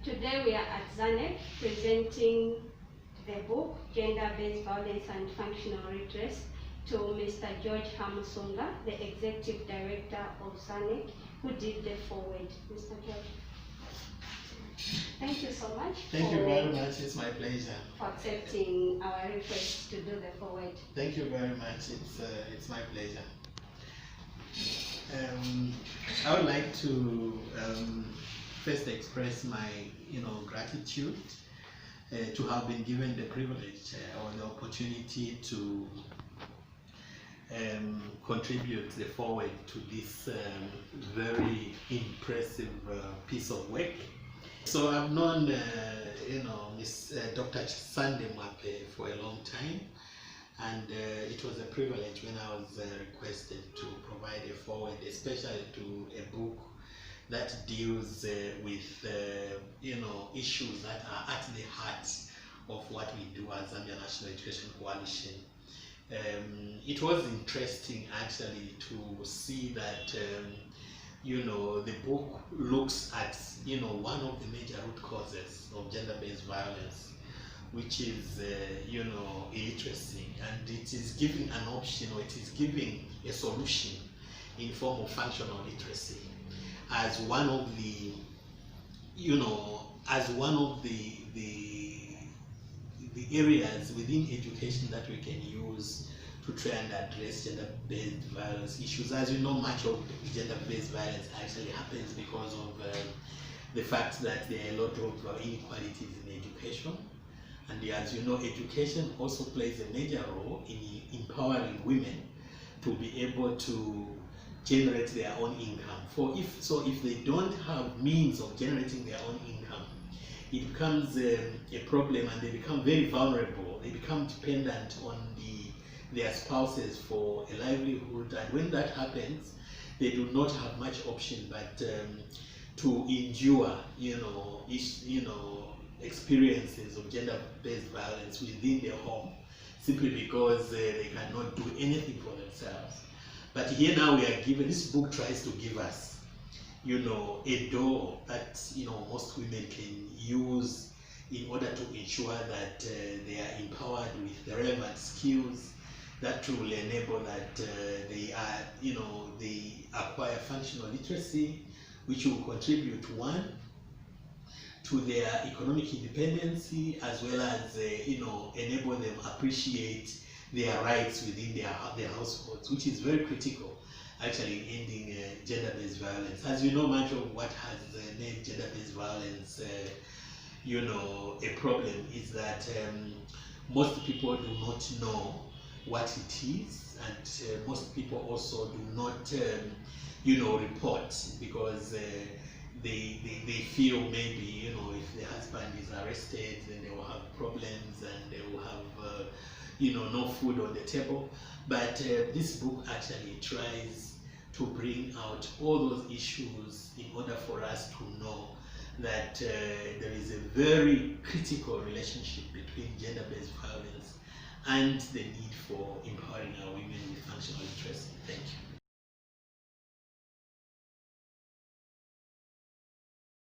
Today we are at ZANEC presenting the book Gender-Based Violence and Functional Redress to Mr. George Hamusunga, the Executive Director of ZANEC, who did the foreword. Mr. George, thank you so much. Thank you very much. It's my pleasure. For accepting our request to do the foreword. Thank you very much. It's my pleasure. I would like to first express my gratitude to have been given the privilege or the opportunity to contribute the forward to this very impressive piece of work. So I've known Dr. Sande Mwape for a long time, and it was a privilege when I was requested to provide a forward, especially to a book that deals with issues that are at the heart of what we do as Zambia National Education Coalition. It was interesting actually to see that the book looks at one of the major root causes of gender-based violence, which is illiteracy, and it is giving an option, or it is giving a solution in form of functional literacy as one of the areas within education that we can use to try and address gender-based violence issues. As you know, much of gender-based violence actually happens because of the fact that there are a lot of inequalities in education. And as you know, education also plays a major role in empowering women to be able to generate their own income. If they don't have means of generating their own income, it becomes a problem, and they become very vulnerable. They become dependent on their spouses for a livelihood, and when that happens, they do not have much option but to endure experiences of gender-based violence within their home, simply because they cannot do anything for themselves. But here now we are given, this book tries to give us a door that most women can use in order to ensure that they are empowered with the relevant skills that will enable that they acquire functional literacy, which will contribute, one, to their economic independence, as well as enable them appreciate their rights within their households, which is very critical actually in ending gender-based violence. As you know, much of what has made gender-based violence a problem is that most people do not know what it is, and most people also do not report, because they feel maybe if the husband is arrested, then they will have problems and they will have no food on the table. But this book actually tries to bring out all those issues in order for us to know that there is a very critical relationship between gender-based violence and the need for empowering our women with functional literacy. Thank you.